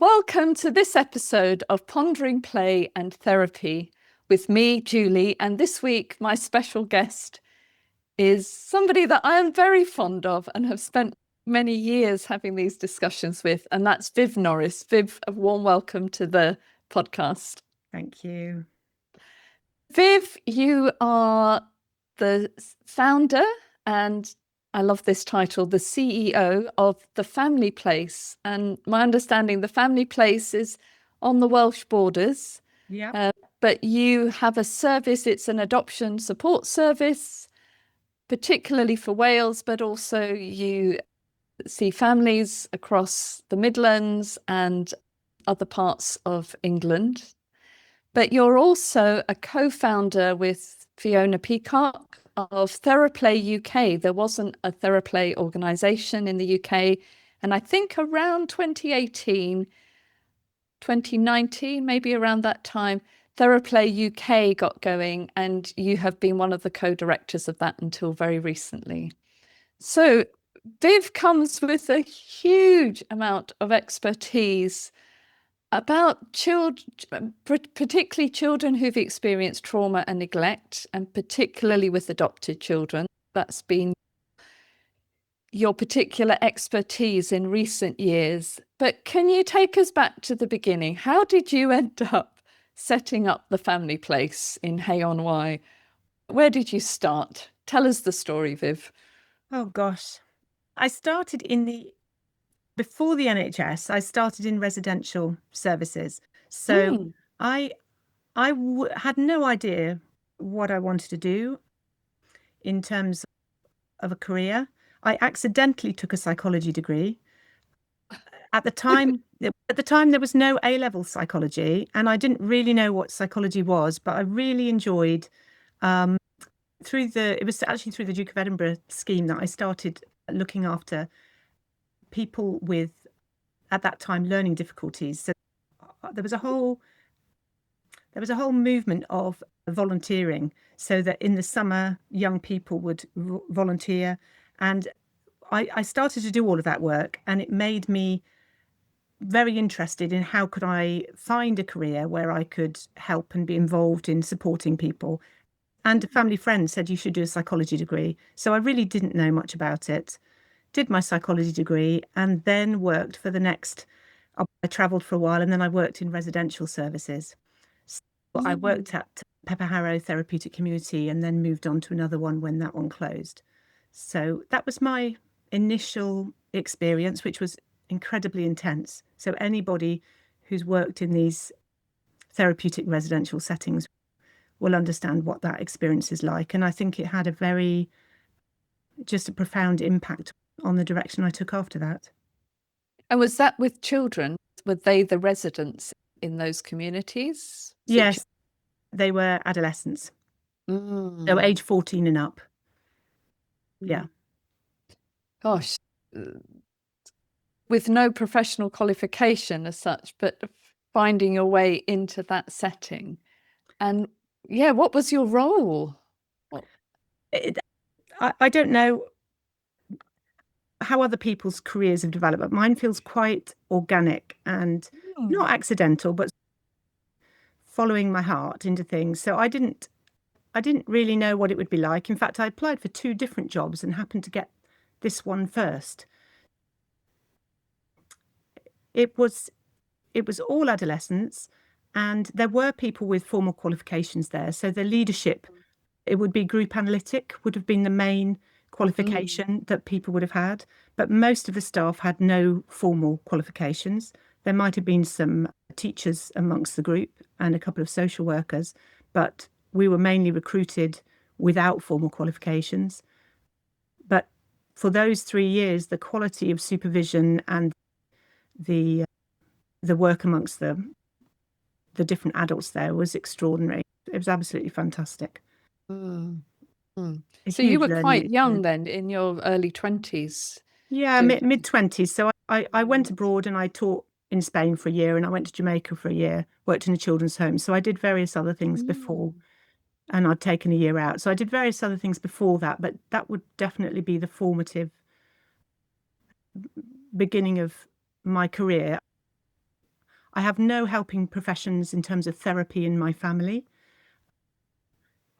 Welcome to this episode of Pondering Play and Therapy with me, Julie. And this week, my special guest is somebody that I am very fond of and have spent many years having these discussions with, and that's Viv Norris. Viv, a warm welcome to the podcast. Thank you. Viv, you are the founder and I love this title, the CEO of The Family Place. And my understanding, The Family Place is on the Welsh borders. Yeah. But you have a service, it's an adoption support service, particularly for Wales, but also you see families across the Midlands and other parts of England. But you're also a co-founder with Fiona Peacock of Theraplay UK. There wasn't a Theraplay organisation in the UK. And I think around 2018, 2019, maybe around that time, Theraplay UK got going, and you have been one of the co-directors of that until very recently. So Viv comes with a huge amount of expertise about children, particularly children who've experienced trauma and neglect, and particularly with adopted children. That's been your particular expertise in recent years. But can you take us back to the beginning? How did you end up setting up the Family Place in Hay-on-Wye? Where did you start? Tell us the story, Viv. Oh, gosh. I started before the NHS, I started in residential services. So I had no idea what I wanted to do in terms of a career. I accidentally took a psychology degree. At the time, there was no A-level psychology, and I didn't really know what psychology was, but I really enjoyed it was actually through the Duke of Edinburgh scheme that I started looking after people with, at that time, learning difficulties. So there was a whole movement of volunteering, so that in the summer young people would volunteer, and I started to do all of that work, and it made me very interested in how could I find a career where I could help and be involved in supporting people. And a family friend said you should do a psychology degree. So I really didn't know much about it. Did my psychology degree and then worked for the next. I travelled for a while, and then I worked in residential services. So I worked at Pepperharrow Therapeutic Community and then moved on to another one when that one closed. So that was my initial experience, which was incredibly intense. So anybody who's worked in these therapeutic residential settings will understand what that experience is like. And I think it had a profound impact on the direction I took after that. And was that with children? Were they the residents in those communities? Yes, they were adolescents. So age 14 and up. Yeah. Gosh, with no professional qualification as such, but finding your way into that setting. And yeah, what was your role? I don't know how other people's careers have developed, but mine feels quite organic and not accidental, but following my heart into things. So I didn't really know what it would be like. In fact, I applied for 2 different jobs and happened to get this one first. It was all adolescents, and there were people with formal qualifications there. So the leadership, it would be group analytic, would have been the main qualification that people would have had. But most of the staff had no formal qualifications. There might have been some teachers amongst the group and a couple of social workers, but we were mainly recruited without formal qualifications. But for those 3 years, the quality of supervision and the work amongst the different adults there was extraordinary. It was absolutely fantastic. So you were quite young then, in your early 20s? Yeah, mid-20s. So I went abroad and I taught in Spain for a year, and I went to Jamaica for a year, worked in a children's home. So I did various other things before, and I'd taken a year out. So I did various other things before that, but that would definitely be the formative beginning of my career. I have no helping professions in terms of therapy in my family,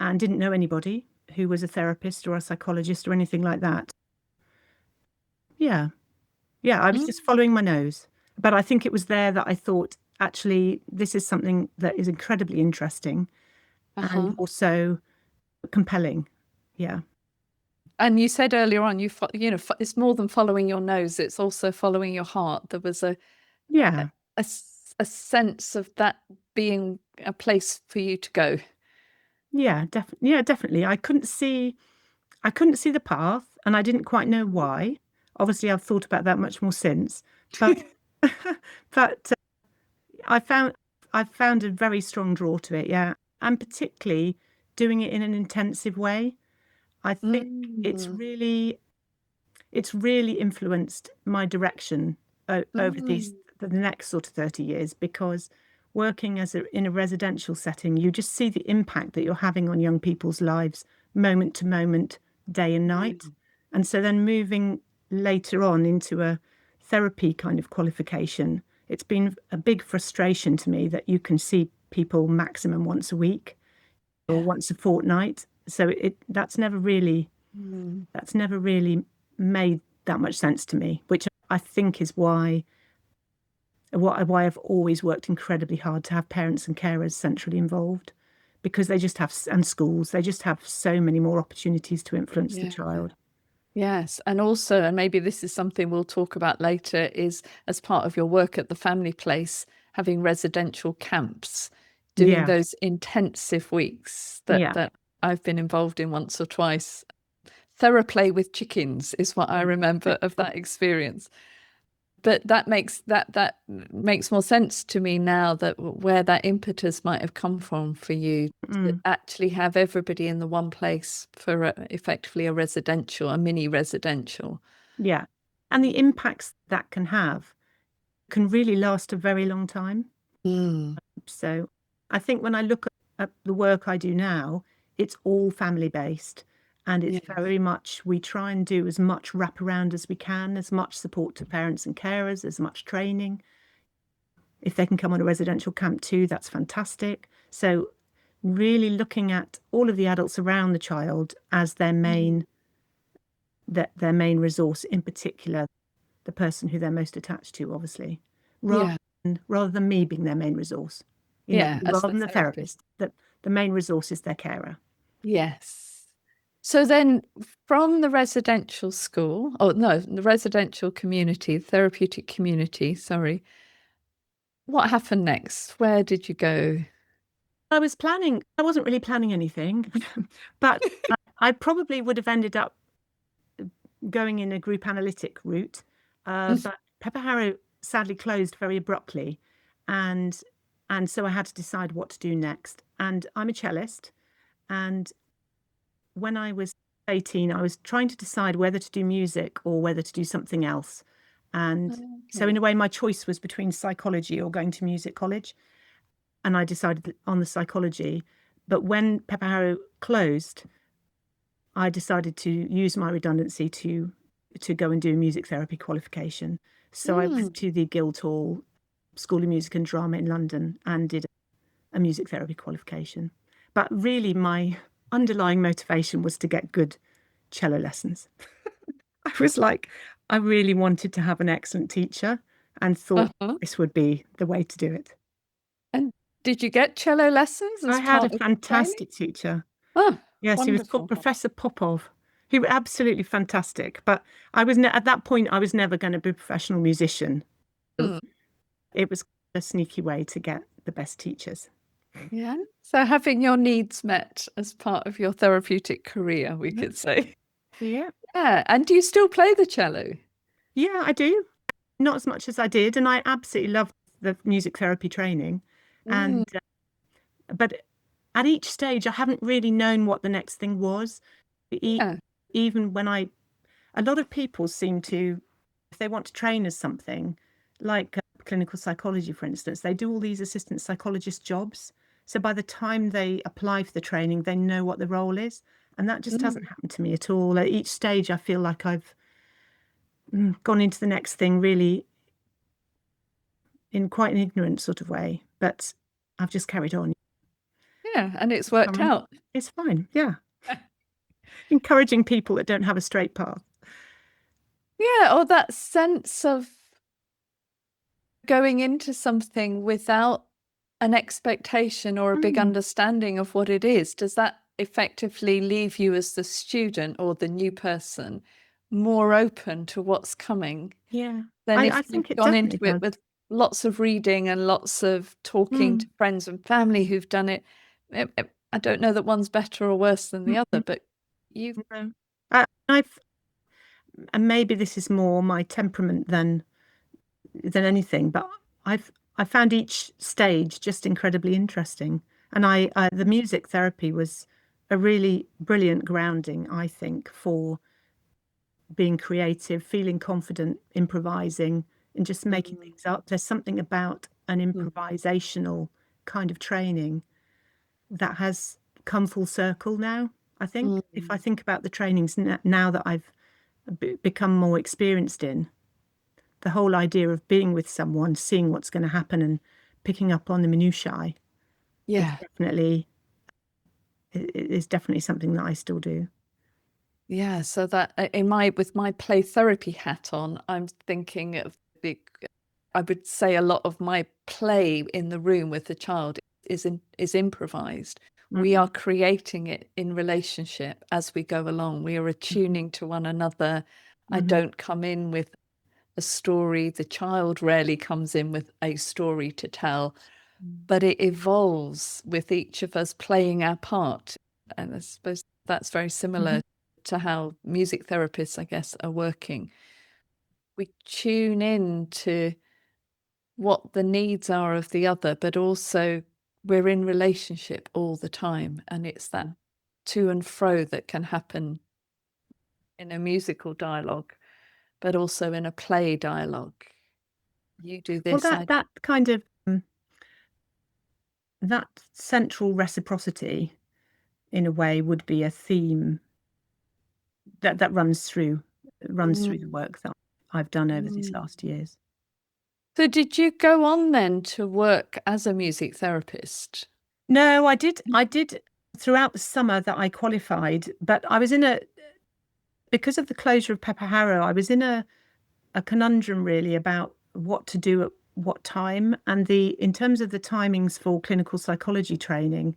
and didn't know anybody who was a therapist or a psychologist or anything like that. Yeah. Yeah, I was just following my nose. But I think it was there that I thought, actually, this is something that is incredibly interesting and also compelling. Yeah. And you said earlier on, it's more than following your nose; it's also following your heart. There was Yeah. a sense of that being a place for you to go. Yeah, definitely. I couldn't see the path, and I didn't quite know why. Obviously, I've thought about that much more since, but but I found a very strong draw to it, yeah, and particularly doing it in an intensive way. I think it's Mm. really it's really influenced my direction over Mm. the next sort of 30 years, because working in a residential setting, you just see the impact that you're having on young people's lives moment to moment, day and night. And so then moving later on into a therapy kind of qualification, it's been a big frustration to me that you can see people maximum once a week or Yeah. once a fortnight. So Mm. that's never really made that much sense to me, which I think is why I've always worked incredibly hard to have parents and carers centrally involved, because they just have, and schools, they just have so many more opportunities to influence the Yeah. child. Yes. And also, and maybe this is something we'll talk about later, is as part of your work at the family place, having residential camps, doing Yeah, those intensive weeks yeah, that I've been involved in once or twice. Theraplay with chickens is what I remember of that experience. But that makes more sense to me now, that where that impetus might have come from for you to mm, actually have everybody in the one place for effectively a mini residential. yeah. And the impacts that can have can really last a very long time. Mm. So I think when I look at the work I do now, it's all family based. And it's Yes. very much, we try and do as much wraparound as we can, as much support to parents and carers, as much training. If they can come on a residential camp too, that's fantastic. So really looking at all of the adults around the child as their main resource, in particular the person who they're most attached to, obviously, rather Yeah. rather than me being their main resource, Yeah. As rather the than the therapist. therapist, that the main resource is their carer. Yes. So then from the residential school, oh no, the residential community, therapeutic community, sorry, what happened next? Where did you go? I wasn't really planning anything, but I probably would have ended up going in a group analytic route. But Pepper Harrow sadly closed very abruptly, and so I had to decide what to do next. And I'm a cellist, and when I was 18, I was trying to decide whether to do music or whether to do something else. And so in Okay. a way, my choice was between psychology or going to music college, and I decided on the psychology. But when Pepper Harrow closed, I decided to use my redundancy to go and do a music therapy qualification. So I went Mm. to the Guildhall School of Music and Drama in London and did a music therapy qualification. But really, my underlying motivation was to get good cello lessons. I was like, I really wanted to have an excellent teacher and thought Uh-huh. this would be the way to do it. And did you get cello lessons I as had a part of the training? fantastic teacher. Oh, Yes, he was called wonderful. Professor Popov. He was absolutely fantastic. But at that point, I was never going to be a professional musician. Mm. It was a sneaky way to get the best teachers. Yeah. So having your needs met as part of your therapeutic career, we could say. Yeah. Yeah. And do you still play the cello? Yeah, I do. Not as much as I did. And I absolutely loved the music therapy training. Mm. And, but at each stage, I haven't really known what the next thing was. Yeah. Even when a lot of people seem to, if they want to train as something, like clinical psychology, for instance, they do all these assistant psychologist jobs. So by the time they apply for the training, they know what the role is. And that just Mm. hasn't happened to me at all. At each stage, I feel like I've gone into the next thing really in quite an ignorant sort of way, but I've just carried on. Yeah, and it's worked out. It's fine. Yeah. Encouraging people that don't have a straight path. Yeah, or that sense of going into something without an expectation or a big understanding of what it is. Does that effectively leave you as the student or the new person more open to what's coming? Yeah. Than if I you've think it gone definitely into it does. with lots of reading and lots of talking to friends and family who've done it. I don't know that one's better or worse than the other, but you've No. And maybe this is more my temperament than anything, but I found each stage just incredibly interesting. And the music therapy was a really brilliant grounding, I think, for being creative, feeling confident, improvising, and just making things up. There's something about an improvisational kind of training that has come full circle now. I think if I think about the trainings now that I've become more experienced in, the whole idea of being with someone, seeing what's going to happen and picking up on the minutiae yeah. is definitely something that I still do. Yeah, so that with my play therapy hat on, I'm thinking of I would say a lot of my play in the room with the child is improvised. We are creating it in relationship as we go along. We are attuning to one another. I don't come in with a story. The child rarely comes in with a story to tell, but it evolves with each of us playing our part. And I suppose that's very similar to how music therapists, I guess, are working. We tune in to what the needs are of the other, but also we're in relationship all the time. And it's that to and fro that can happen in a musical dialogue, but also in a play dialogue. You do Well, this. that kind of that central reciprocity, in a way, would be a theme that runs through the work that I've done over these last years. So did you go on then to work as a music therapist? No, I did throughout the summer that I qualified, but I was because of the closure of Pepper Harrow, I was in a conundrum really about what to do at what time. And in terms of the timings for clinical psychology training,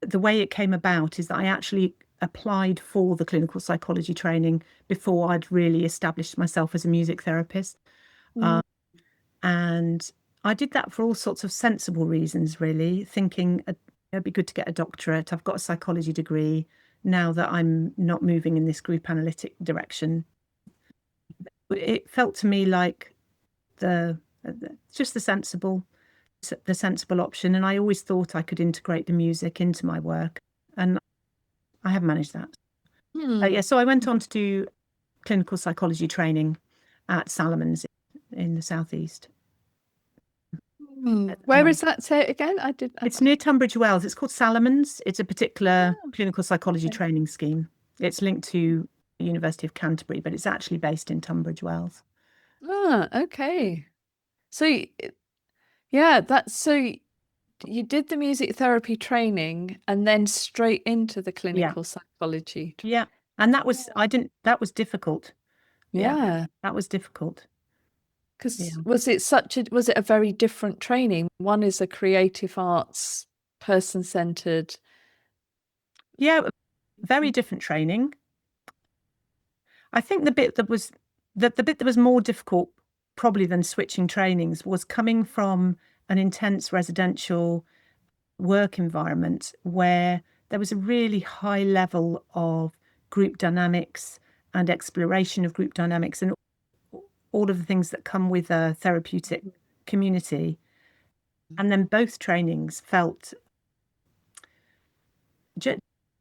the way it came about is that I actually applied for the clinical psychology training before I'd really established myself as a music therapist. And I did that for all sorts of sensible reasons, really, thinking it'd be good to get a doctorate. I've got a psychology degree now that I'm not moving in this group analytic direction. It felt to me like just the sensible option, and I always thought I could integrate the music into my work, and I have managed that. Yeah, so I went on to do clinical psychology training at Salomons in the southeast. Where is that? Say it again. It's near Tunbridge Wells. It's called Salomons. It's a particular clinical psychology training scheme. It's linked to the University of Canterbury, but it's actually based in Tunbridge Wells. Okay. So, yeah, that's so you did the music therapy training and then straight into the clinical psychology. Yeah. And that was difficult. Yeah. That was difficult. Because was it a very different training? One is a creative arts, person-centered. Yeah, very different training. I think the bit that was more difficult probably than switching trainings was coming from an intense residential work environment where there was a really high level of group dynamics and exploration of group dynamics and all of the things that come with a therapeutic community. And then both trainings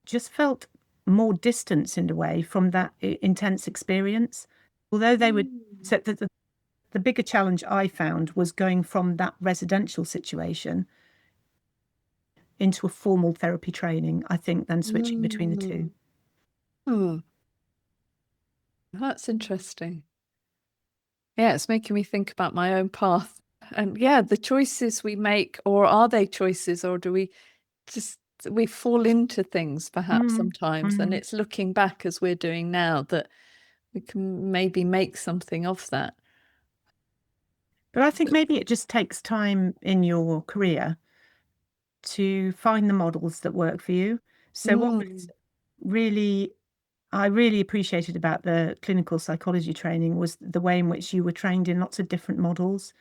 just felt more distance in a way from that intense experience. Although they would, so the bigger challenge I found was going from that residential situation into a formal therapy training, I think, than switching between the two. That's interesting. Yeah, it's making me think about my own path. And yeah, the choices we make, or are they choices, or do we just we fall into things perhaps Mm, sometimes, and mm. it's looking back as we're doing now that we can maybe make something of that. But I think maybe it just takes time in your career to find the models that work for you. So what was Mm, really I really appreciated about the clinical psychology training was the way in which you were trained in lots of different models.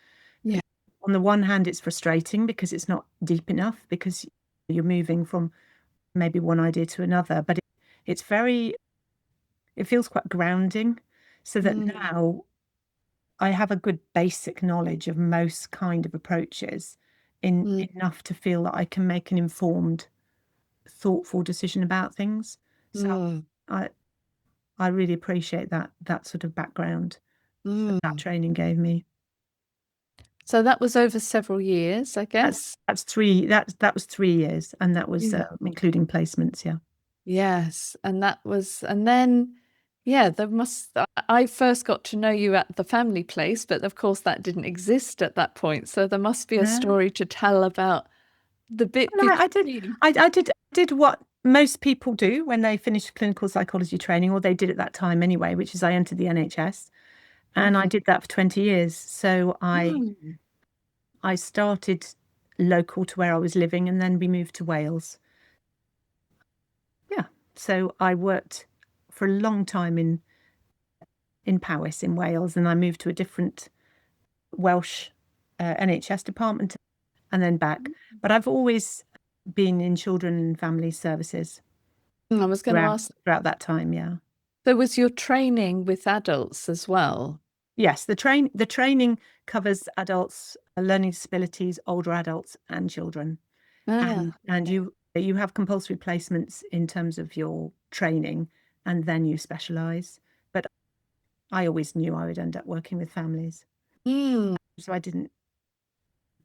yeah. On the one hand, it's frustrating because it's not deep enough because you're moving from maybe one idea to another, but it's very, it feels quite grounding so that Mm, now I have a good basic knowledge of most kind of approaches in mm, enough to feel that I can make an informed, thoughtful decision about things. So mm, I I really appreciate that sort of background that mm. training gave me. So that was over several years, I guess. That's three that was 3 years, and that was Yeah. including placements. Yeah. Yes, and that was, and then, yeah, there must, I first got to know you at the family place, but of course that didn't exist at that point. So there must be a No, story to tell about the bit no, I did. between. I did what most people do when they finish clinical psychology training, or they did at that time anyway, which is I entered the NHS, and I Mm. did that for 20 years. So Mm. I started local to where I was living, and then we moved to Wales. Yeah. So I worked for a long time in Powys in Wales, and I moved to a different Welsh NHS department and then back. But I've always been in children and family services I was going to throughout ask, throughout that time. Yeah. so was your training with adults as well? Yes, the training covers adults, learning disabilities, older adults, and children. Ah, And okay. you have compulsory placements in terms of your training, and then you specialize. But I always knew I would end up working with families, Mm. so I didn't.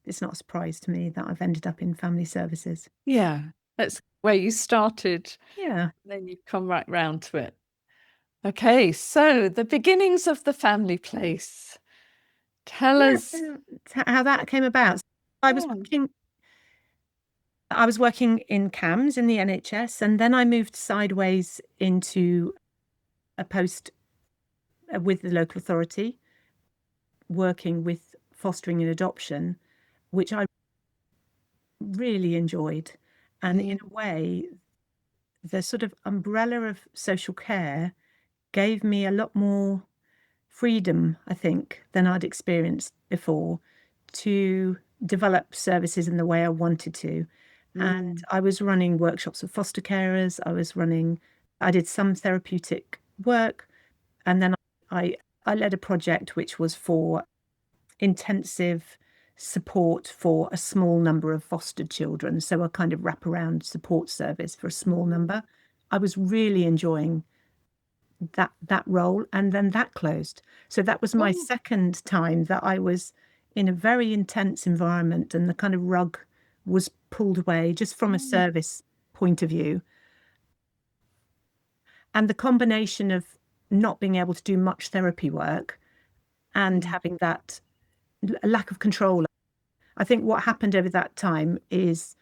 It's not a surprise to me that I've ended up in family services. Yeah, that's where you started, Yeah. then you come right round to it. Okay, so the beginnings of the family place. Tell Yeah, us. so how that came about. I was Yeah. working I was working in CAMS in the NHS, and then I moved sideways into a post with the local authority, working with fostering and adoption, which I really enjoyed. And in Mm, a way, the sort of umbrella of social care gave me a lot more freedom, I think, than I'd experienced before to develop services in the way I wanted to. And mm, I was running workshops with foster carers. I did some therapeutic work, and then I I led a project which was for intensive support for a small number of fostered children, so a kind of wraparound support service for a small mm. number. I was really enjoying that role, and then that closed. So that was my Oh, second time that I was in a very intense environment, and the kind of rug was pulled away just from a mm, service point of view. And the combination of not being able to do much therapy work and mm, having that lack of control. I think what happened over that time is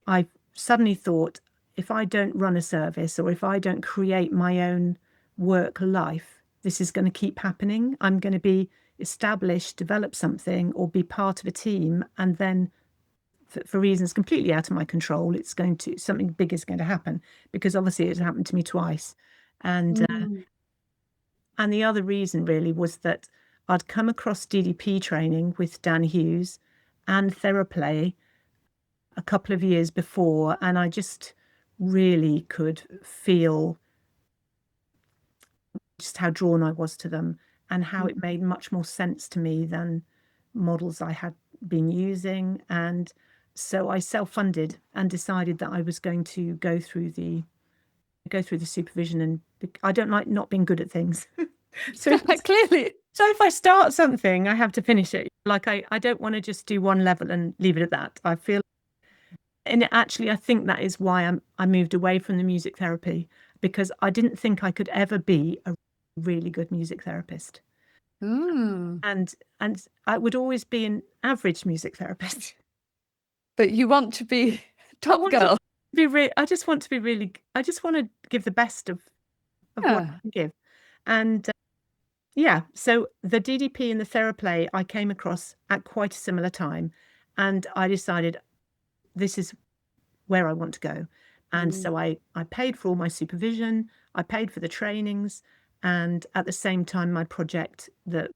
I suddenly thought, if I don't run a service or if I don't create my own work life, this is going to keep happening. I'm going to be established, develop something, or be part of a team, and then for reasons completely out of my control, something big is going to happen, because obviously it happened to me twice. mm, And the other reason really was that I'd come across DDP training with Dan Hughes and Theraplay a couple of years before, and I just really could feel just how drawn I was to them, and how it mm. made much more sense to me than models I had been using. And so I self-funded and decided that I was going to go through the supervision, and I don't like not being good at things. So if Clearly. so if I start something, I have to finish it. Like I don't want to just do one level and leave it at that. I feel, and actually, I think that is why I moved away from the music therapy, because I didn't think I could ever be a really good music therapist. Mm. And I would always be an average music therapist. But you want to be I top want to girl. be I just want to be really, I just want to give the best of what I Yeah. can give. And yeah, so the DDP and the Theraplay I came across at quite a similar time, and I decided this is where I want to go. And Mm. so I paid for all my supervision, I paid for the trainings, and at the same time, my project, the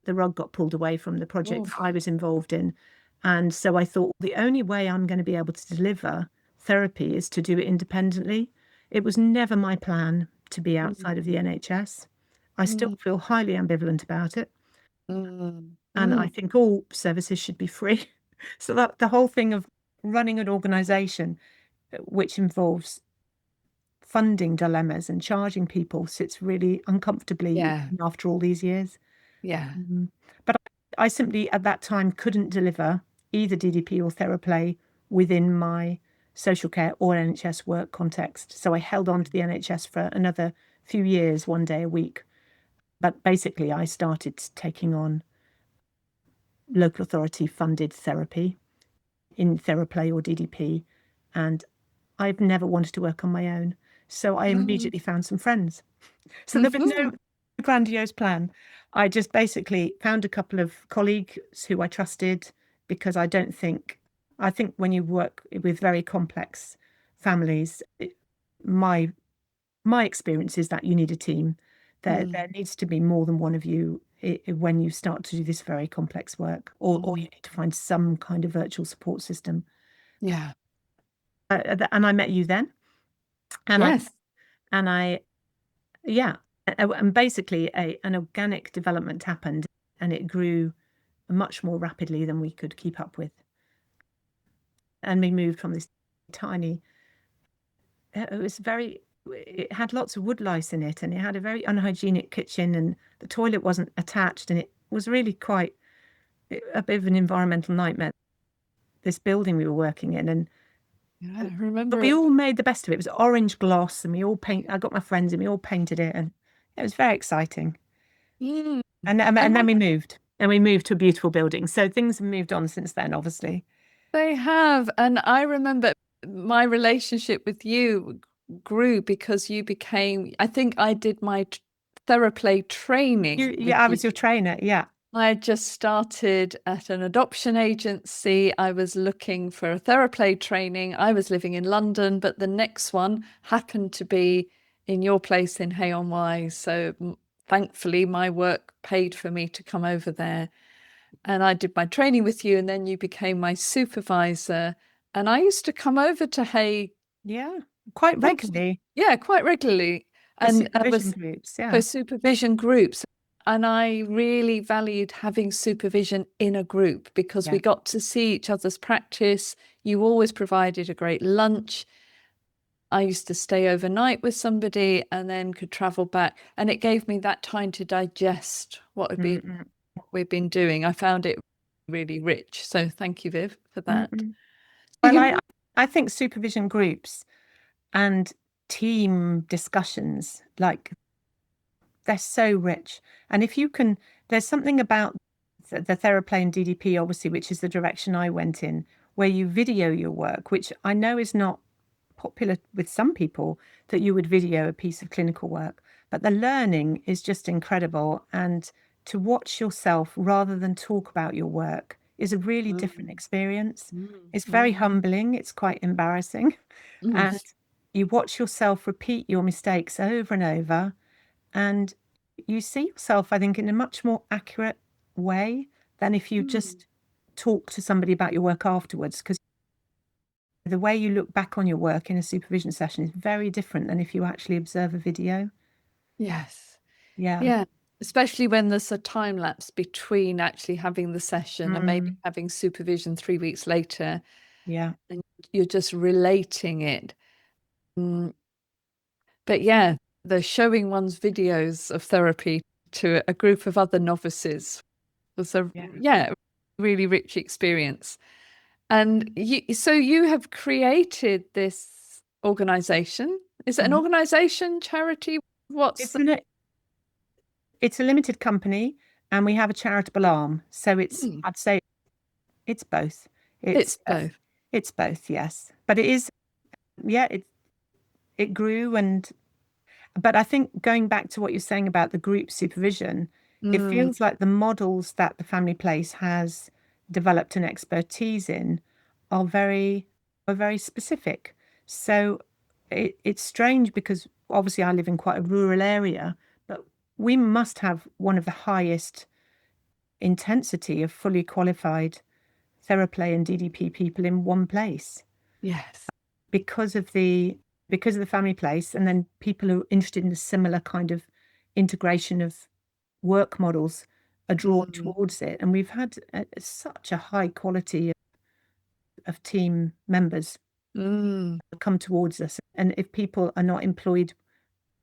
rug got pulled away from the project that Oof. I was involved in. And so I thought the only way I'm going to be able to deliver therapy is to do it independently. It was never my plan to be outside of the NHS. I still Mm. feel highly ambivalent about it. Mm. And I Mm. think all services should be free. So that the whole thing of running an organization which involves funding dilemmas and charging people sits really uncomfortably with Yeah. me after all these years. Yeah. But I simply at that time couldn't deliver either DDP or Theraplay within my social care or NHS work context. So I held on to the NHS for another few years, one day a week. But basically, I started taking on local authority funded therapy in Theraplay or DDP, and I've never wanted to work on my own. So I Mm. immediately found some friends. So there was Mhm. no grandiose plan. I just basically found a couple of colleagues who I trusted because I think when you work with very complex families, my my experience is that you need a team. There Mm. needs to be more than one of you when you start to do this very complex work, or you Mm. need to find some kind of virtual support system. Yeah. And I met you then, and I Yes. and I yeah, and basically an organic development happened, and it grew much more rapidly than we could keep up with. And we moved from this tiny, it was very, it had lots of wood lice in it, and it had a very unhygienic kitchen, and the toilet wasn't attached, and it was really quite a bit of an environmental nightmare, this building we were working in. Yeah, And I but remember we it. all made the best of it. It was orange gloss, and I got my friends, and we all painted it, and it was very exciting. Mm. And And then we moved to a beautiful building. So things have moved on since then, obviously. they have. And I remember my relationship with you grew because you became, I think I did my Theraplay training with I you. was your trainer. Yeah. I had just started at an adoption agency. I was looking for a Theraplay training. I was living in London, but the next one happened to be in your place in Hay-on-Wye. So thankfully, my work paid for me to come over there. And I did my training with you, and then you became my supervisor. And I used to come over to Hay Yeah. Quite once, regularly yeah, quite regularly. for And I supervision was groups. for Yeah. supervision groups. And I really valued having supervision in a group because we Yeah. got to see each other's practice. You always provided a great lunch. I used to stay overnight with somebody and then could travel back. And it gave me that time to digest Mm-mm. what we've been doing. I found it really rich. So thank you, Viv, for that. Mm-mm. So Well, you, I think supervision groups and team discussions, like they're so rich. And if you can, there's something about the Theraplay and DDP, obviously, which is the direction I went in, where you video your work, which I know is not popular with some people, that you would video a piece of clinical work. But the learning is just incredible. And to watch yourself rather than talk about your work is a really different Mm, experience. mm, It's very mm, humbling, it's quite embarrassing. And mm. you watch yourself repeat your mistakes over and over, and you see yourself, I think, in a much more accurate way than if you Mm. just talk to somebody about your work afterwards. Because the way you look back on your work in a supervision session is very different than if you actually observe a video. Yes. Yeah. Yeah. Especially when there's a time lapse between actually having the session and maybe Mm, having supervision 3 weeks later, yeah. and you're just relating it. Mm, but yeah, the showing one's videos of therapy to a group of other novices was a, Yeah. yeah, really rich experience. And so you have created this organization. Is it an Mhm. organization, charity? What's It's the, an it's a limited company. and we have a charitable arm. So I'd say it's both. It's both. It's both, yes. But it is, yeah, it grew. But I think going back to what you're saying about the group supervision, it feels like the models that the family place has developed an expertise in are very specific. So it's strange because obviously I live in quite a rural area, but we must have one of the highest intensity of fully qualified Theraplay and DDP people in one place Yes. because of the family place, and then people who are interested in a similar kind of integration of work models are drawn towards it. And we've had such a high quality of team members come towards us. And if people are not employed,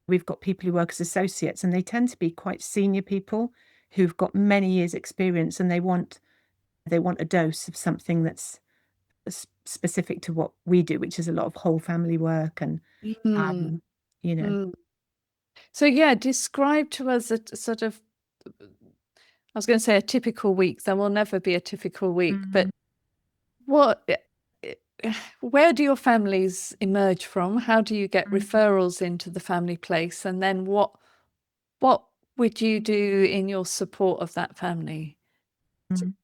we've got people who work as associates, and they tend to be quite senior people who've got many years experience, and they want a dose of something that's specific to what we do, which is a lot of whole family work and you know. So yeah, describe to us a sort of, I was going to say a typical week. There will never be a typical week, but where do your families emerge from? How do you get referrals into the family place? And then what would you do in your support of that family?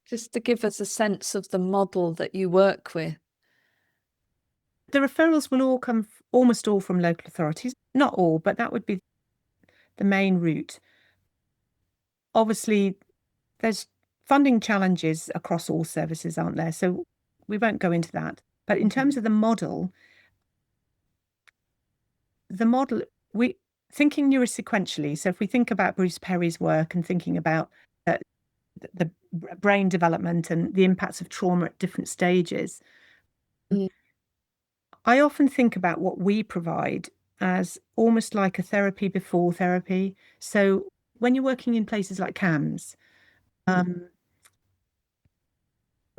Just to give us a sense of the model that you work with. The referrals will all come almost all from local authorities. Not all, but that would be the main route. Obviously, there's funding challenges across all services, aren't there? So we won't go into that. But in terms of the model, we thinking neurosequentially. So if we think about Bruce Perry's work and thinking about the brain development and the impacts of trauma at different stages, I often think about what we provide as almost like a therapy before therapy. So when you're working in places like CAMS, a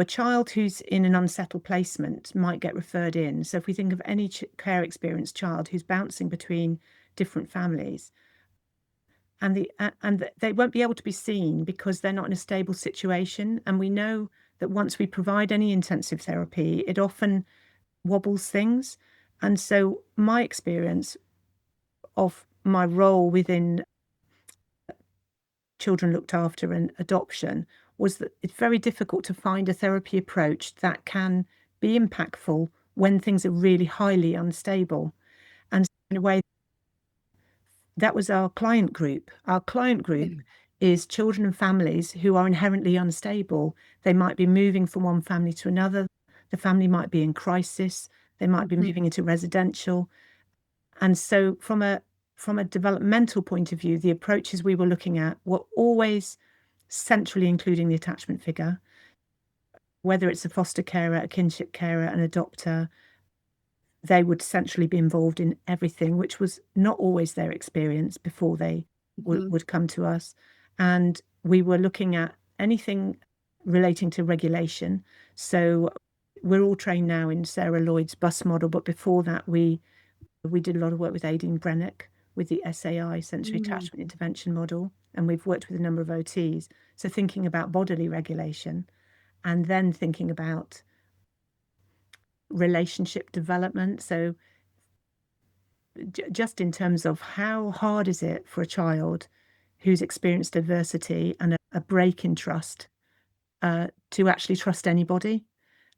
child who's in an unsettled placement might get referred in. So if we think of any care experienced child who's bouncing between different families, and they won't be able to be seen because they're not in a stable situation. And we know that once we provide any intensive therapy, it often wobbles things. And so my experience of my role within children looked after and adoption was that it's very difficult to find a therapy approach that can be impactful when things are really highly unstable. And in a way, that was our client group. Our client group is children and families who are inherently unstable. They might be moving from one family to another. The family might be in crisis. They might be moving into residential. And so from a developmental point of view, the approaches we were looking at were always centrally including the attachment figure, whether it's a foster carer, a kinship carer, an adopter. They would centrally be involved in everything, which was not always their experience before they would come to us. And we were looking at anything relating to regulation. So we're all trained now in Sarah Lloyd's bus model, but before that, we did a lot of work with Aideen Brennock with the SAI, sensory attachment intervention model, and we've worked with a number of OTs. So thinking about bodily regulation, and then thinking about relationship development. So just in terms of how hard is it for a child who's experienced adversity and a break in trust to actually trust anybody.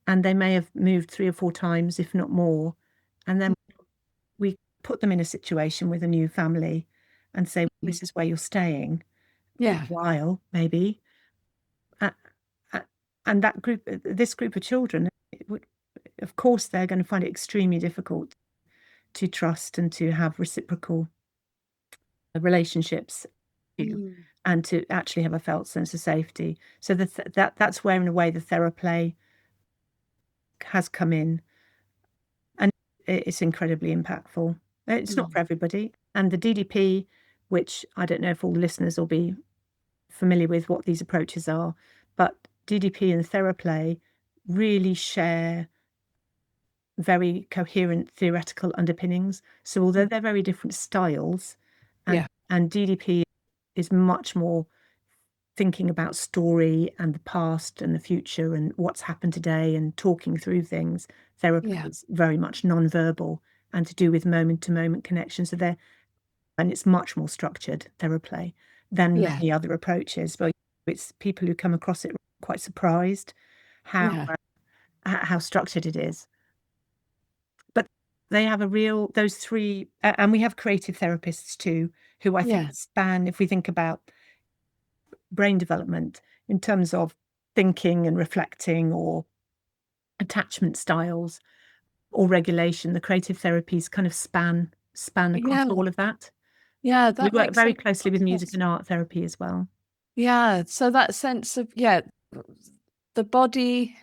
And they may have moved 3 or 4 times, if not more. And then we put them in a situation with a new family and say, well, this is where you're staying for a while, maybe. And this group of children, of course, they're going to find it extremely difficult to trust and to have reciprocal relationships and to actually have a felt sense of safety. So that's where, in a way, the Theraplay has come in, and it's incredibly impactful. It's not for everybody. And the DDP, which I don't know if all the listeners will be familiar with what these approaches are, but DDP and Theraplay really share very coherent theoretical underpinnings. So although they're very different styles, and DDP is much more thinking about story and the past and the future and what's happened today and talking through things. Therapy is very much non-verbal and to do with moment-to-moment connections. And it's much more structured, Theraplay, than many other approaches. But it's people who come across it quite surprised how structured it is. But they have those three, and we have creative therapists too, who I think span, if we think about brain development in terms of thinking and reflecting or attachment styles or regulation, the creative therapies kind of span across all of that. Yeah, we work very closely with music and art therapy as well. Yeah, so that sense of the body,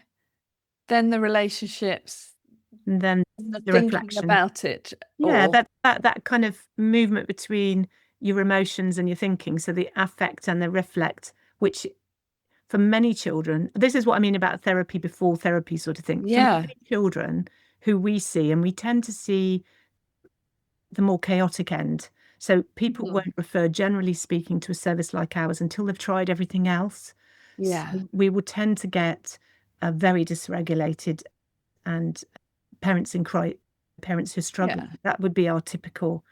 then the relationships, and then the the thinking reflection about it. That kind of movement between your emotions and your thinking, so the affect and the reflect, which for many children, this is what I mean about therapy before therapy sort of thing. For many children who we see, and we tend to see the more chaotic end. So people won't refer, generally speaking, to a service like ours until they've tried everything else. So we will tend to get a very dysregulated and parents who struggle. That would be our typical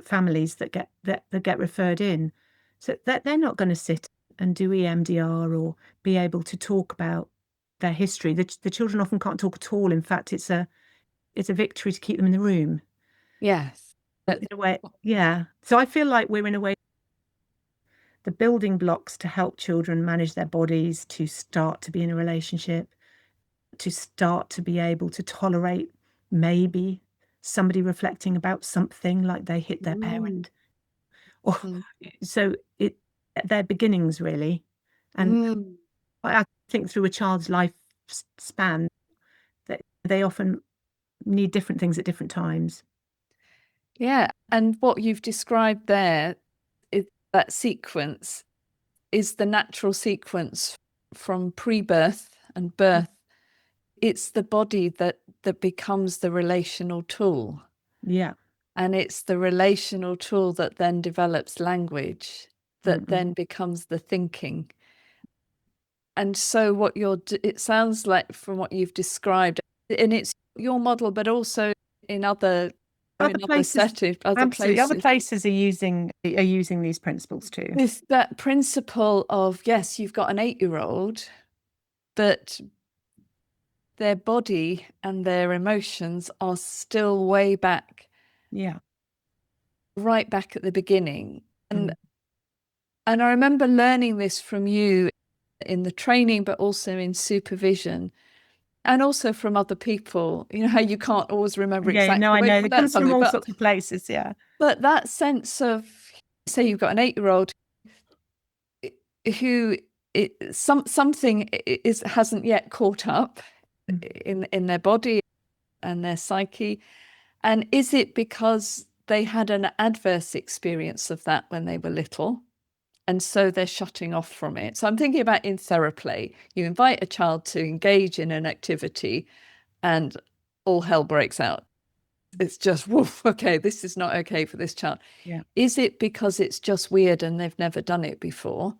families that get referred in. So that they're not going to sit and do EMDR or be able to talk about their history. The children often can't talk at all. In fact, it's a victory to keep them in the room. Yes. In a way, yeah. So I feel like we're in a way the building blocks to help children manage their bodies, to start to be in a relationship, to start to be able to tolerate maybe somebody reflecting about something like they hit their parent. Or so they're beginnings really. And I think through a child's life span that they often need different things at different times. Yeah, and what you've described there is that sequence is the natural sequence from pre-birth and birth. It's the body that becomes the relational tool. Yeah. And it's the relational tool that then develops language, that then becomes the thinking. And so it sounds like from what you've described, and it's your model, but also in other places, other places. Other places are using these principles too. This that principle of, yes, you've got an 8-year-old, but their body and their emotions are still way back. Yeah. Right back at the beginning. And I remember learning this from you in the training, but also in supervision. And also from other people, you know, how you can't always remember exactly. No, I know. It comes from all sorts of places, But that sense of, say you've got an 8-year-old who something hasn't yet caught up in their body and their psyche. And is it because they had an adverse experience of that when they were little? And so they're shutting off from it. So I'm thinking about in Theraplay, you invite a child to engage in an activity and all hell breaks out. It's just, woof, okay, this is not okay for this child. Yeah. Is it because it's just weird and they've never done it before,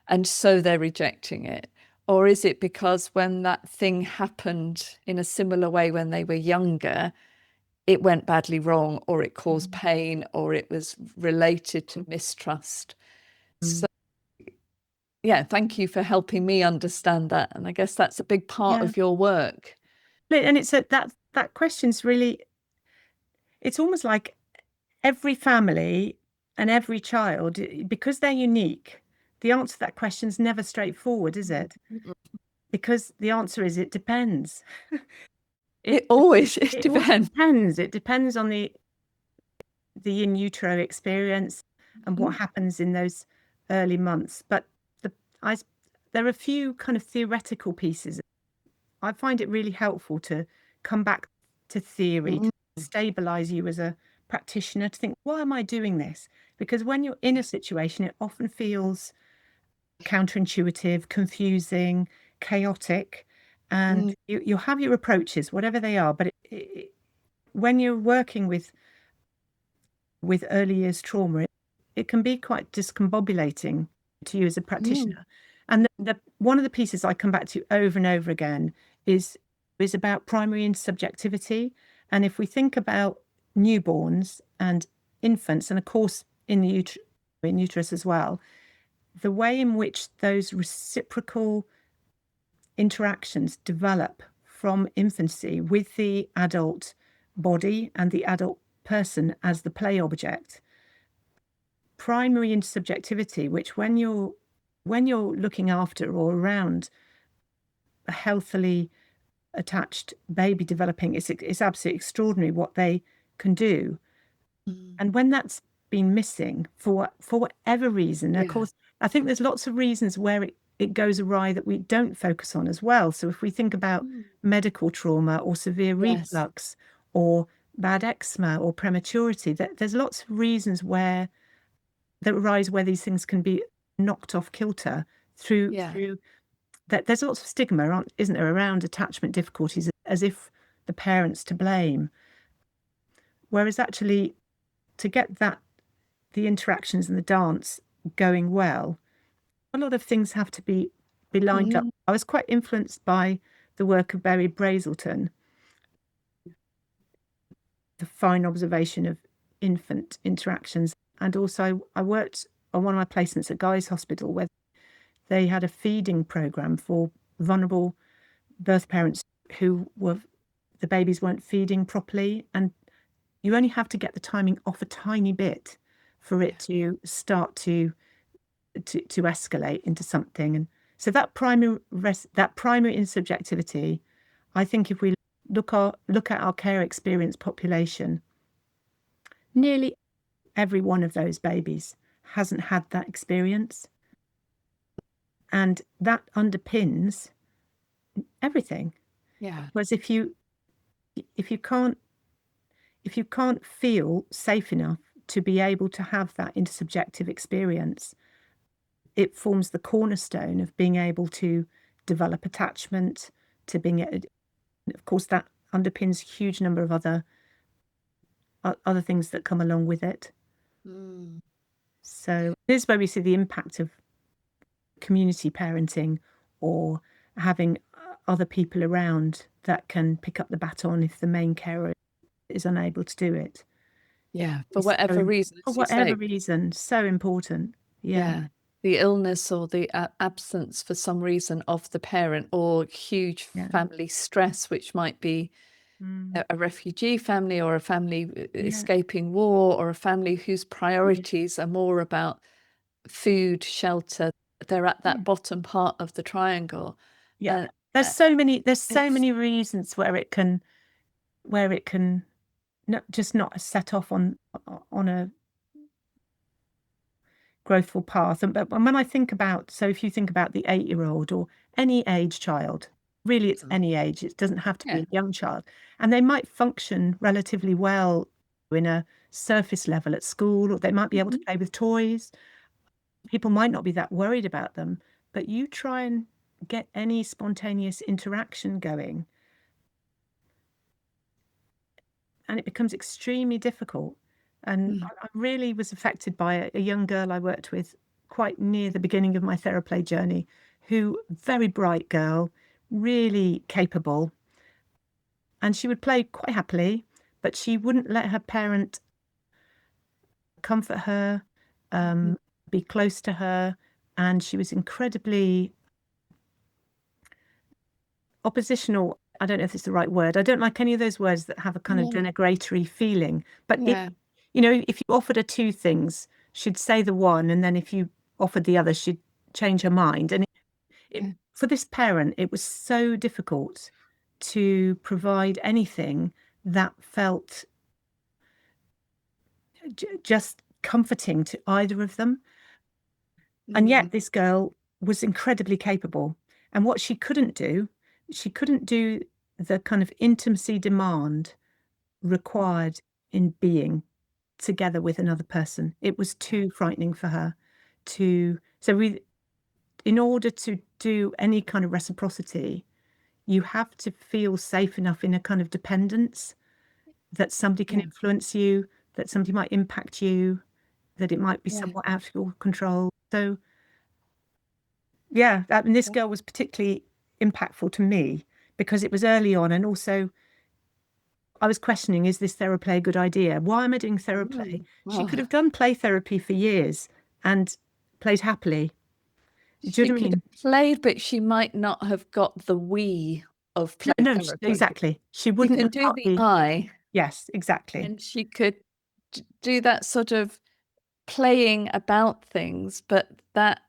and so they're rejecting it? Or is it because when that thing happened in a similar way when they were younger, it went badly wrong, or it caused pain, or it was related to mistrust? So yeah, thank you for helping me understand that. And I guess that's a big part of your work. And it's that question's really, it's almost like every family and every child, because they're unique, the answer to that question's never straightforward, is it? Because the answer is it depends. It always depends. It depends on the in utero experience and what happens in those early months. But there are a few kind of theoretical pieces. I find it really helpful to come back to theory, to stabilize you as a practitioner, to think, why am I doing this? Because when you're in a situation, it often feels counterintuitive, confusing, chaotic, and you have your approaches, whatever they are. But when you're working with early years trauma, it can be quite discombobulating. to you as a practitioner. And one of the pieces I come back to over and over again is about primary insubjectivity. And if we think about newborns and infants, and of course in the uterus as well, the way in which those reciprocal interactions develop from infancy with the adult body and the adult person as the play object. Primary insubjectivity, which when you're looking after or around a healthily attached baby developing, it's absolutely extraordinary what they can do. And when that's been missing for whatever reason, of course, I think there's lots of reasons where it goes awry that we don't focus on as well. So if we think about medical trauma or severe reflux or bad eczema or prematurity, there's lots of reasons that arise where these things can be knocked off kilter through that. There's lots of stigma, isn't there, around attachment difficulties, as if the parent's to blame. Whereas actually, to get the interactions and the dance going well, a lot of things have to be lined up. I was quite influenced by the work of Barry Brazelton, the fine observation of infant interactions. And also I worked on one of my placements at Guy's Hospital, where they had a feeding program for vulnerable birth parents who the babies weren't feeding properly. And you only have to get the timing off a tiny bit for it to start to escalate into something. And so that primary insubjectivity, I think if we look at our care experience population, nearly every one of those babies hasn't had that experience, and that underpins everything. Whereas if you can't feel safe enough to be able to have that intersubjective experience, it forms the cornerstone of being able to develop attachment, of course, that underpins a huge number of other things that come along with it. So this is where we see the impact of community parenting, or having other people around that can pick up the baton if the main carer is unable to do it. For whatever reason. For whatever reason, so important. The illness or the absence for some reason of the parent, or huge family stress, which might be a refugee family, or a family escaping war, or a family whose priorities are more about food, shelter. They're at that bottom part of the triangle. There's so many reasons where it can not set off on a growthful path. But when I think about, so if you think about the 8-year-old or any age child, really it's any age, it doesn't have to be a young child, and they might function relatively well in a surface level at school, or they might be able to play with toys. People might not be that worried about them, but you try and get any spontaneous interaction going, and it becomes extremely difficult. And I really was affected by a young girl I worked with quite near the beginning of my Theraplay journey, who, very bright girl, really capable, and she would play quite happily, but she wouldn't let her parent comfort her, be close to her, and she was incredibly oppositional. I don't know if it's the right word. I don't like any of those words that have a kind of denigratory feeling. But if you offered her two things, she'd say the one, and then if you offered the other, she'd change her mind. And for this parent, it was so difficult to provide anything that felt just comforting to either of them. And yet this girl was incredibly capable. And what she couldn't do the kind of intimacy demand required in being together with another person. It was too frightening for her in order to do any kind of reciprocity, you have to feel safe enough in a kind of dependence that somebody can influence you, that somebody might impact you, that it might be somewhat out of your control. So Yeah, this girl was particularly impactful to me because it was early on, and also I was questioning, is this Theraplay a good idea? Why am I doing Theraplay? She could have done play therapy for years and played happily. Do you She know what I could mean? have played, but she might not have got the we of play No, therapy. exactly. She She wouldn't can have do got the the, I, yes, exactly. and she could do that sort of playing about things, but that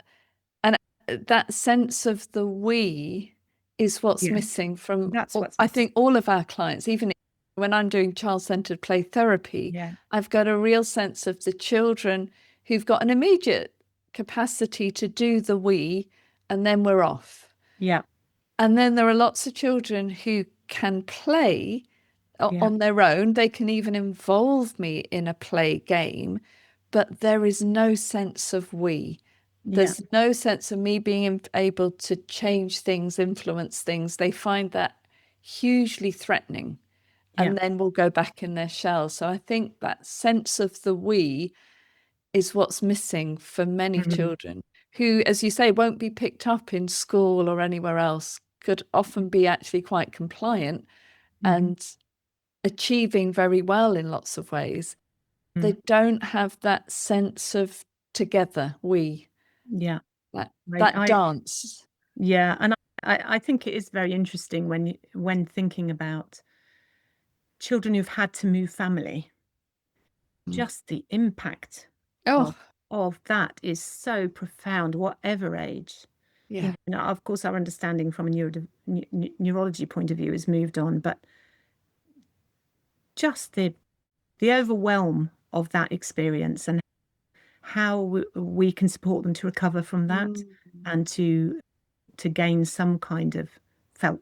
sense of the we is what's Yes, missing from, that's what's I missing. think, all of our clients. Even when I'm doing child-centered play therapy, Yeah, I've got a real sense of the children who've got an immediate capacity to do the we, and then we're off. yeah, And then there are lots of children who can play yeah, on their own. They can even involve me in a play game, but there is no sense of we. yeah, There's no sense of me being able to change things, influence things. They find that hugely threatening, yeah. and then will go back in their shell. So I think that sense of the we is what's missing for many Mhm. children who, as you say, won't be picked up in school or anywhere else, could often be actually quite compliant Mhm. and achieving very well in lots of ways. They Mhm. don't have that sense of together, Yeah, that I, that I, dance. yeah, and I think it is very interesting when thinking about children who've had to move family. Mm. Just the impact Oh, of that is so profound, whatever age. yeah. Of course, our understanding from a neurology point of view has moved on, but just the overwhelm of that experience and how we can support them to recover from that Mm. and to gain some kind of felt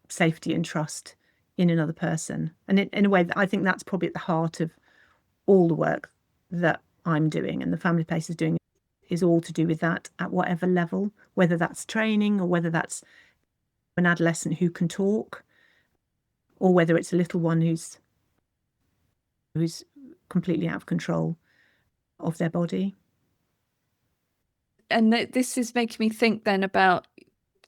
safety and trust in another person. And in a way, I think that's probably at the heart of all the work that I'm doing and the Family Place is doing, is all to do with that at whatever level, whether that's training or whether that's an adolescent who can talk, or whether it's a little one who's completely out of control of their body. And this is making me think then about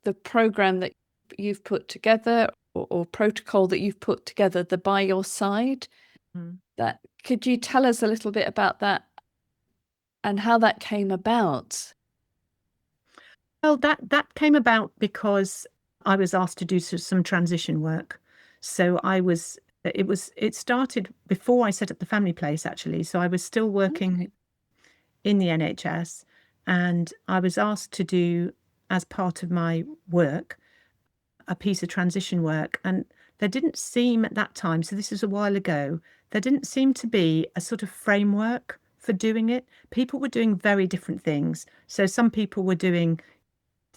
the program that you've put together, or protocol that you've put together, the By Your Side. Mm. That, could you tell us a little bit about that and how that came about? Well, that came about because I was asked to do some transition work. So it started before I set up the Family Place, actually. So I was still working Okay. in the NHS, and I was asked to do, as part of my work, a piece of transition work. And there didn't seem at that time, so this is a while ago, there didn't seem to be a sort of framework for doing it. People were doing very different things. So some people were doing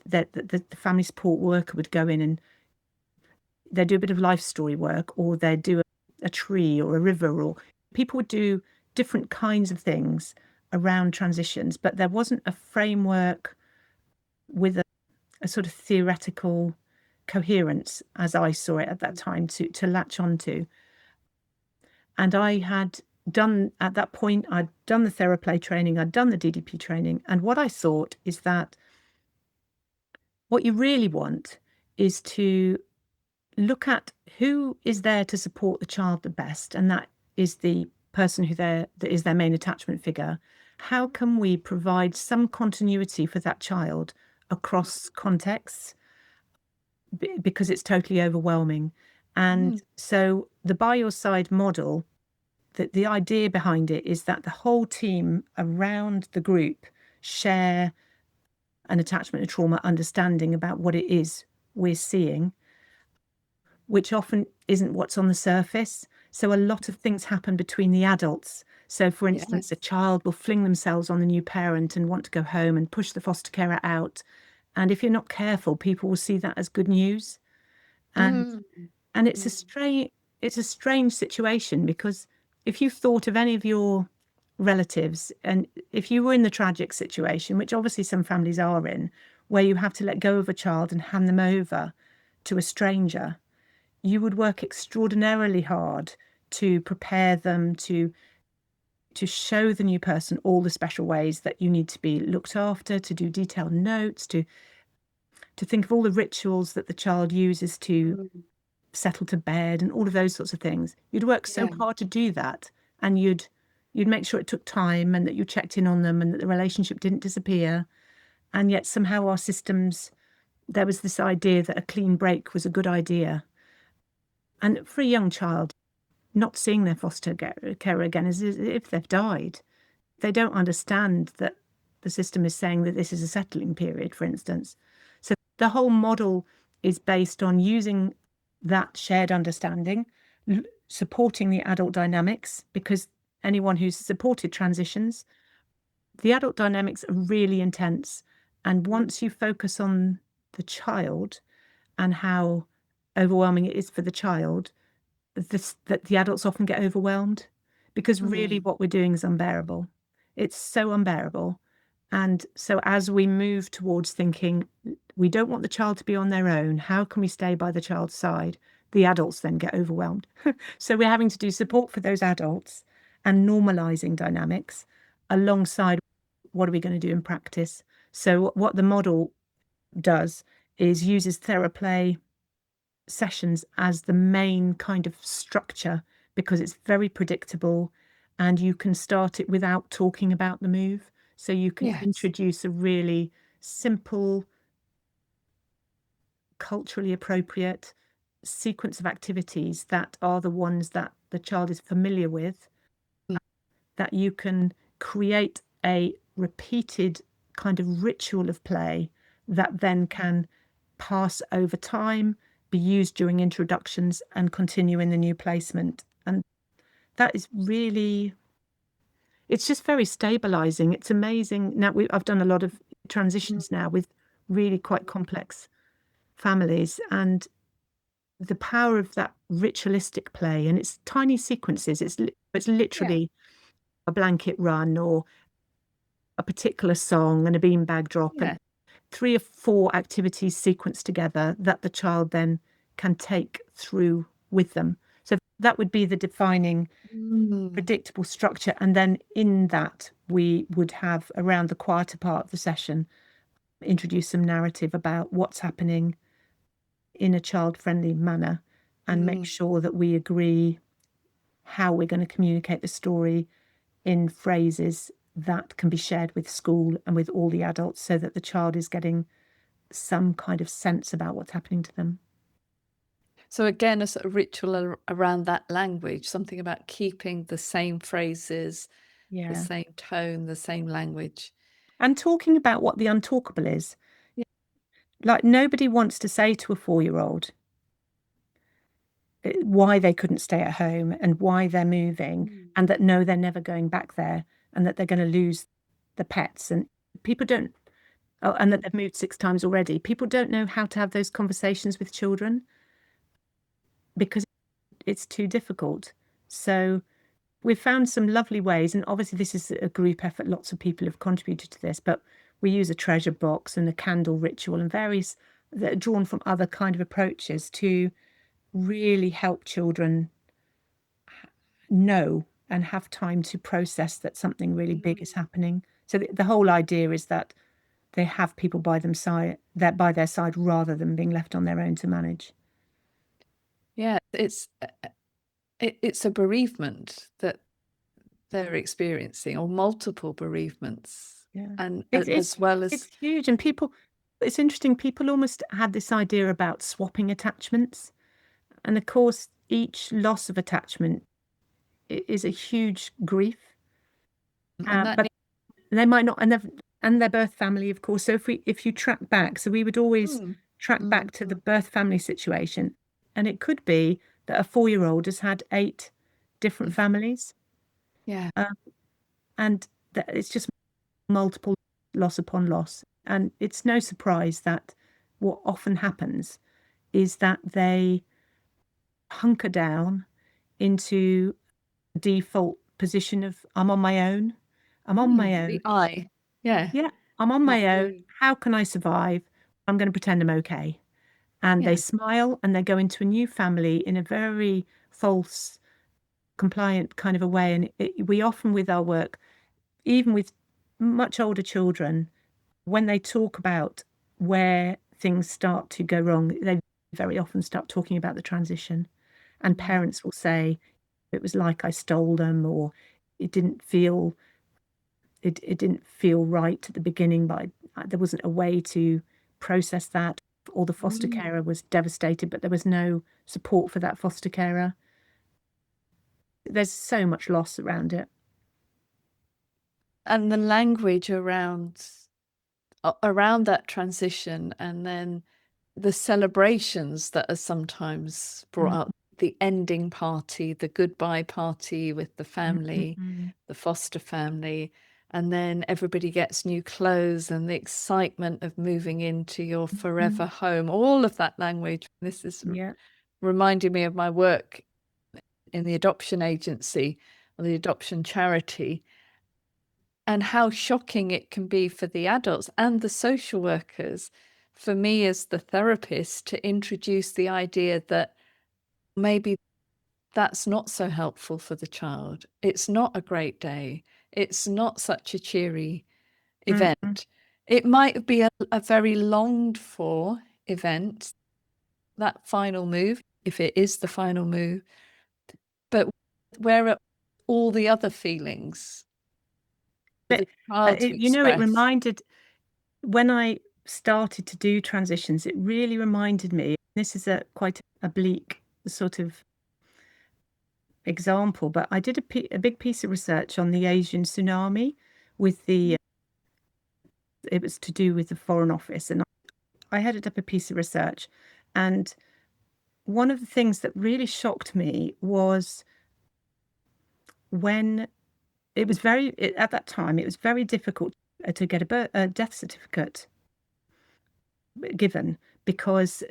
that, the family support worker would go in and they'd do a bit of life story work, or they'd do a tree or a river, or people would do different kinds of things around transitions, but there wasn't a framework with a sort of theoretical coherence, as I saw it at that time, to latch onto. And I had done, at that point, I'd done the Theraplay training, I'd done the DDP training, and what I thought is that what you really want is to look at who is there to support the child the best, and that is the person that is their main attachment figure. How can we provide some continuity for that child across contexts, because it's totally overwhelming? And Mm. so the By Your Side model, the idea behind it is that the whole team around the group share an attachment and trauma understanding about what it is we're seeing, which often isn't what's on the surface. So a lot of things happen between the adults. So, for instance, a Yes. child will fling themselves on the new parent and want to go home and push the foster carer out. And if you're not careful, people will see that as good news. And Mm. and it's a Mm. strange situation, because if you thought of any of your relatives, and if you were in the tragic situation, which obviously some families are in, where you have to let go of a child and hand them over to a stranger, you would work extraordinarily hard to prepare them to show the new person all the special ways that you need to be looked after, to do detailed notes, to to think of all the rituals that the child uses to Mm. settle to bed and all of those sorts of things. You'd work so Yeah. hard to do that, and you'd make sure it took time and that you checked in on them and that the relationship didn't disappear. And yet somehow our systems, there was this idea that a clean break was a good idea. And for a young child, not seeing their foster carer again is as if they've died. They don't understand that the system is saying that this is a settling period, for instance. So the whole model is based on using that shared understanding, supporting the adult dynamics, because anyone who's supported transitions, the adult dynamics are really intense. And once you focus on the child and how overwhelming it is for the child, that the adults often get overwhelmed, because really Mm. what we're doing is unbearable. It's so unbearable. And so as we move towards thinking we don't want the child to be on their own, how can we stay by the child's side? The adults then get overwhelmed. So we're having to do support for those adults and normalizing dynamics alongside what are we going to do in practice. So what the model does is uses Theraplay sessions as the main kind of structure, because it's very predictable and you can start it without talking about the move. So you can Yes. introduce a really simple, culturally appropriate sequence of activities that are the ones that the child is familiar with, Mm. that you can create a repeated kind of ritual of play that then can pass over time, be used during introductions, and continue in the new placement. And that is really, it's just very stabilizing. It's amazing. Now, I've done a lot of transitions now with really quite complex families, and the power of that ritualistic play, and it's tiny sequences. It's Yeah. literally a blanket run or a particular song and a beanbag drop, and Yeah. 3 or 4 activities sequenced together that the child then can take through with them. So that would be the defining Mm. predictable structure. And then in that, we would have, around the quieter part of the session, introduce some narrative about what's happening in a child-friendly manner, and make Mm. sure that we agree how we're going to communicate the story in phrases that can be shared with school and with all the adults, so that the child is getting some kind of sense about what's happening to them. So again, a sort of ritual around that language, something about keeping the same phrases, the Yeah. same tone, the same language. And talking about what the untalkable is. Yeah. Like, nobody wants to say to a 4-year-old why they couldn't stay at home and why they're moving, Mm. and that no, they're never going back there, and that they're going to lose the pets. And people don't, oh, and that they've moved 6 times already. People don't know how to have those conversations with children because it's too difficult. So we've found some lovely ways, and obviously this is a group effort. Lots of people have contributed to this, but we use a treasure box and a candle ritual and various that are drawn from other kind of approaches to really help children know and have time to process that something really big is happening. So the whole idea is that they have people by by their side, rather than being left on their own to manage. Yeah, it's a bereavement that they're experiencing, or multiple bereavements, Yeah. and It's as well it's as huge. And people, it's interesting, people almost had this idea about swapping attachments. And of course, each loss of attachment is a huge grief. and that But they might not, and their birth family, of course. So if you track back, so we would always mm, track back to the birth family situation, and it could be that a 4-year-old has had 8 different families, yeah, and that it's just multiple loss upon loss. And it's no surprise that what often happens is that they hunker down into a default position of, I'm on my own. I'm on my own. the I, yeah, Yeah, I'm on not my own. the How can I survive? I'm going to pretend I'm okay. And they yeah, smile and they go into a new family in a very false, compliant kind of a way. And we often, with our work, even with much older children, when they talk about where things start to go wrong, they very often start talking about the transition. And parents will say, it was like I stole them, or it didn't feel it didn't feel right at the beginning, but there wasn't a way to process that, or the foster carer was devastated, but there was no support for that foster carer. There's so much loss around it. And the language around that transition, and then the celebrations that are sometimes brought up, the ending party, the goodbye party with the family, the foster family, and then everybody gets new clothes and the excitement of moving into your forever home, all of that language. This is reminding me of my work in the adoption agency or the adoption charity, and how shocking it can be for the adults and the social workers, for me as the therapist, to introduce the idea that maybe that's not so helpful for the child. It's not a great day. It's not such a cheery event. It might be a very longed for event, that final move, if it is the final move, but where are all the other feelings for the child to You know, it express? reminded, when I started to do transitions, it really reminded me, this is quite a bleak sort of example, but I did a big piece of research on the Asian tsunami with it was to do with the Foreign Office, and I headed up a piece of research, and one of the things that really shocked me was when at that time, it was very difficult to get a death certificate given, because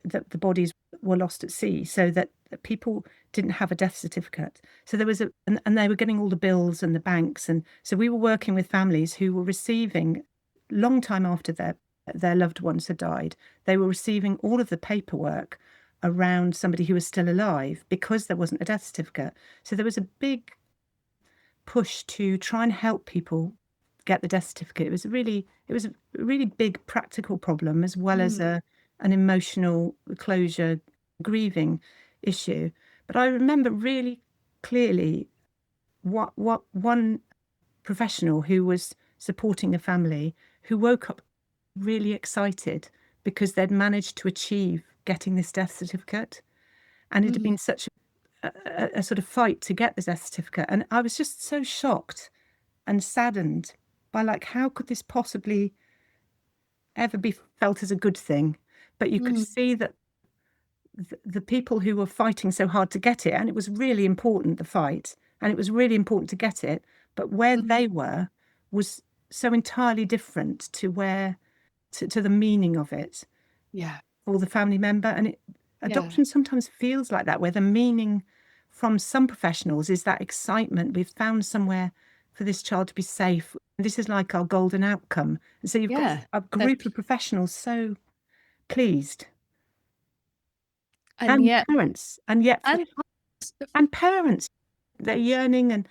the bodies were lost at sea, so that people didn't have a death certificate. So there was and they were getting all the bills and the banks, and so we were working with families who were receiving, long time after their loved ones had died, they were receiving all of the paperwork around somebody who was still alive because there wasn't a death certificate. So there was a big push to try and help people get the death certificate. It was a really big practical problem, as well as an emotional closure, grieving issue. But I remember really clearly what one professional who was supporting a family who woke up really excited because they'd managed to achieve getting this death certificate, and it had been such a sort of fight to get the death certificate. And I was just so shocked and saddened by, like, how could this possibly ever be felt as a good thing? But you could see that the people who were fighting so hard to get it, and it was really important, the fight, and it was really important to get it, but where they were was so entirely different to the meaning of it for the family member. And adoption sometimes feels like that, where the meaning from some professionals is that excitement. We've found somewhere for this child to be safe. This is like our golden outcome. And so you've got a group of professionals so pleased. And yet parents. And parents, they're yearning and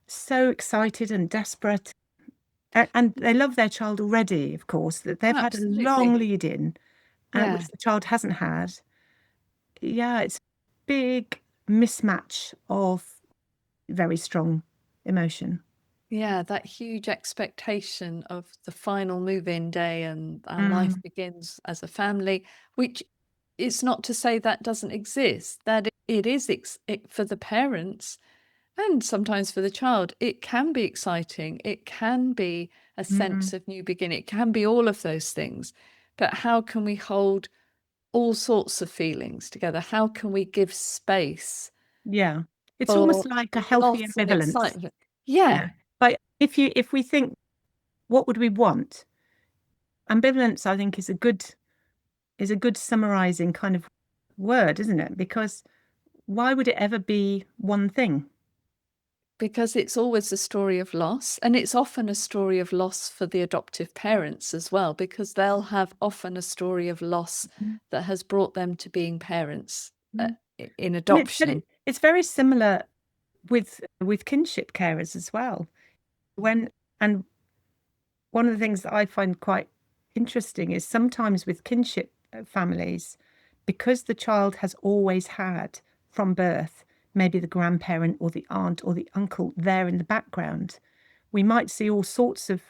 so excited and desperate. And they love their child already, of course, that they've had a long lead in, which the child hasn't had. Yeah, it's a big mismatch of very strong emotion. Yeah, that huge expectation of the final move-in day and our life begins as a family, which is not to say that doesn't exist, that it is for the parents and sometimes for the child. It can be exciting. It can be a sense of new beginning. It can be all of those things. But how can we hold all sorts of feelings together? How can we give space? Yeah. It's for almost like a healthy loss and ambivalence. excitement? Yeah. But if we think, what would we want? Ambivalence, I think, is a good summarizing kind of word, isn't it? Because why would it ever be one thing? Because it's always a story of loss, and it's often a story of loss for the adoptive parents as well, because they'll have often a story of loss that has brought them to being parents in adoption. It's very similar with kinship carers as well. And one of the things that I find quite interesting is sometimes with kinship families, because the child has always had from birth maybe the grandparent or the aunt or the uncle there in the background, we might see all sorts of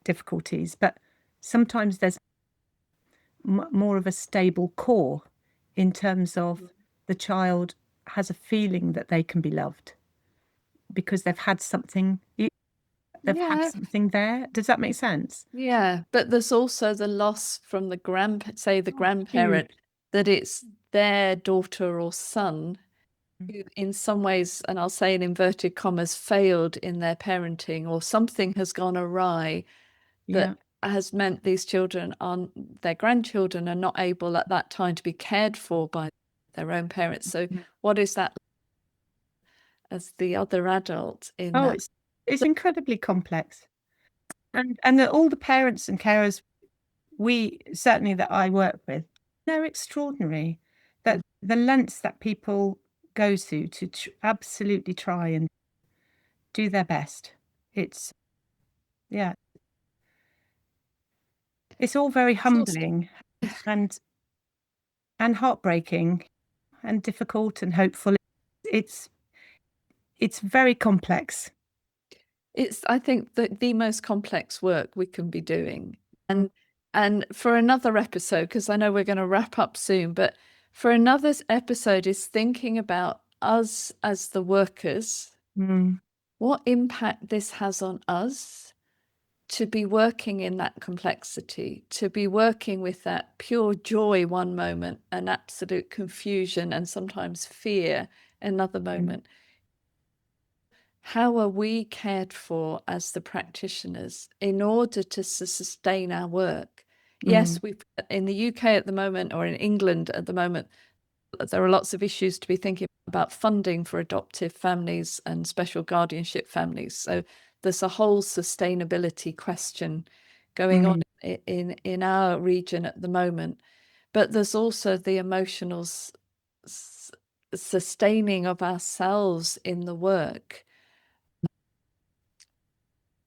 difficulties, but sometimes there's more of a stable core in terms of the child has a feeling that they can be loved because they've had something Yeah, there. Does that make sense? yeah. But there's also the loss from the Oh, grandparent, huge. that it's their daughter or son who in some ways, and I'll say in inverted commas, failed in their parenting, or something has gone awry that Yeah. has meant these children their grandchildren are not able at that time to be cared for by their own parents. So Yeah. what is that as the other adult in Oh, that? it's incredibly complex. And that all the parents and carers we certainly that I work with, they're extraordinary. That the lengths that people go to absolutely try and do their best. It's yeah, it's all very It's also, humbling and and heartbreaking and difficult and hopeful. It's it's very complex. it's I think the most complex work we can be doing. Mm, And for another episode, because I know we're going to wrap up soon, but for another episode is thinking about us as the workers, mm, what impact this has on us to be working in that complexity, to be working with that pure joy one moment and absolute confusion and sometimes fear another mm, moment. How are we cared for as the practitioners in order to sustain our work? mm, Yes, we've in the UK at the moment, or in England at the moment, there are lots of issues to be thinking about funding for adoptive families and special guardianship families. So there's a whole sustainability question going on mm. in our region at the moment. But there's also the emotional sustaining of ourselves in the work.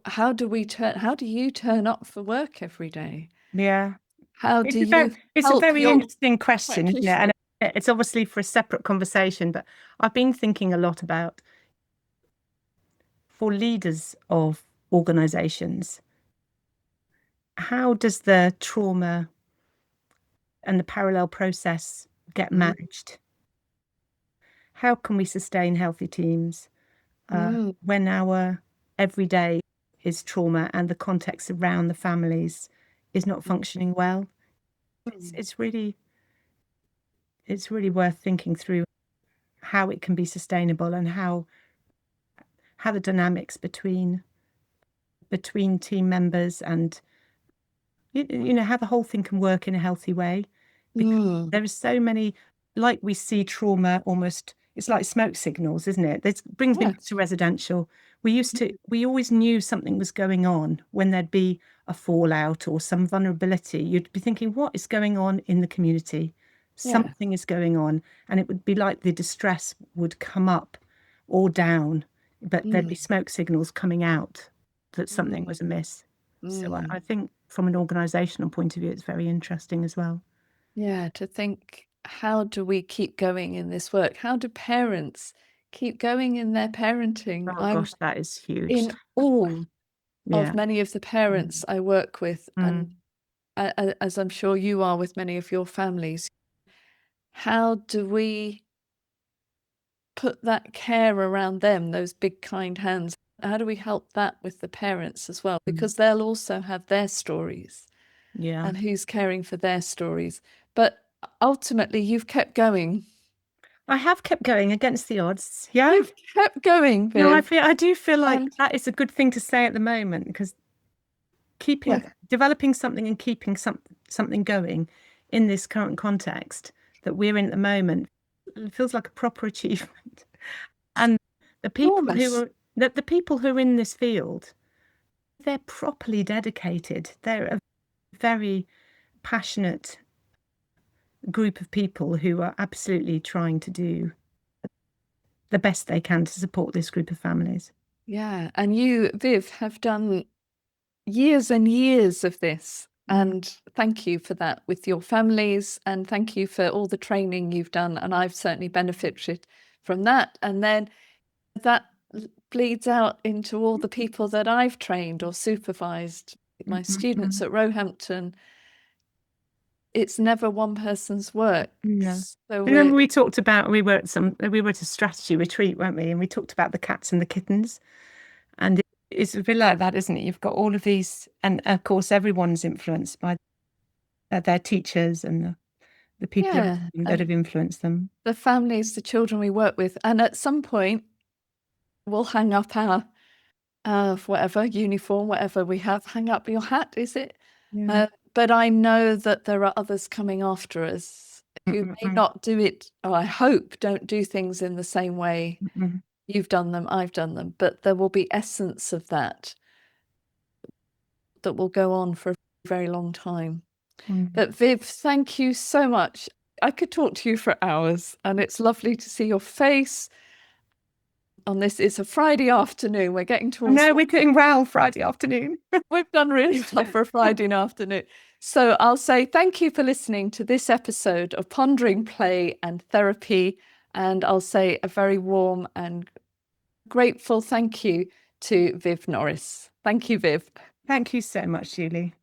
How do you turn up for work every day? Yeah. How do you It's a help very your interesting question, isn't it? practitioner? And it's obviously for a separate conversation, but I've been thinking a lot about for leaders of organizations, how does the trauma and the parallel process get Mm, managed? How can we sustain healthy teams mm, when our everyday is trauma and the context around the families is not functioning well? It's, mm, it's really it's really worth thinking through how it can be sustainable and how the dynamics between team members and you know how the whole thing can work in a healthy way because mm. there are so many like we see trauma almost it's like smoke signals, isn't it? This brings me Yeah. back to residential. We always knew something was going on when there'd be a fallout or some vulnerability. You'd be thinking, what is going on in the community? Yeah. Something is going on, and it would be like the distress would come up or down, but there'd be Mm, smoke signals coming out that something mm, was amiss. So I mm. think from an organizational point of view, it's very interesting as well. Yeah, to think, how do we keep going in this work? How do parents keep going in their parenting? Oh I'm gosh, that is huge. in awe of Yeah. many of the parents Mm. I work with, and Mm. as I'm sure you are with many of your families. How do we put that care around them, those big kind hands? How do we help that with the parents as well? Mm. Because they'll also have their stories, Yeah. and who's caring for their stories. But ultimately, you've kept going. I have kept going against the odds. Yeah. You've kept going, No, Viv. I do feel like And that is a good thing to say at the moment because keeping yeah, developing something and keeping something going in this current context that we're in at the moment it feels like a proper achievement. And the people who enormous. are the people who are in this field, they're properly dedicated. They're a very passionate group of people who are absolutely trying to do the best they can to support this group of families. Yeah. And you, Viv, have done years and years of this. And thank you for that with your families, and thank you for all the training you've done. And I've certainly benefited from that. And then that bleeds out into all the people that I've trained or supervised, my students at Roehampton. It's never one person's work. Yeah. So Remember we talked about, we were at a strategy retreat, weren't we? And we talked about the cats and the kittens. And it's a bit like that, isn't it? You've got all of these, and of course, everyone's influenced by their teachers and the people that have influenced them. The families, the children we work with. And at some point, we'll hang up our whatever uniform, whatever we have, hang up your hat, is it? Yeah. But I know that there are others coming after us who may not do it, or I hope don't do things in the same way you've done them, I've done them, but there will be essence of that will go on for a very long time. But Viv, thank you so much. I could talk to you for hours, and it's lovely to see your face on this. It's a Friday afternoon. We're getting towards... No, we're doing well Friday afternoon. We've done really well for a Friday afternoon. So I'll say thank you for listening to this episode of Pondering Play and Therapy. And I'll say a very warm and grateful thank you to Viv Norris. Thank you, Viv. Thank you so much, Julie.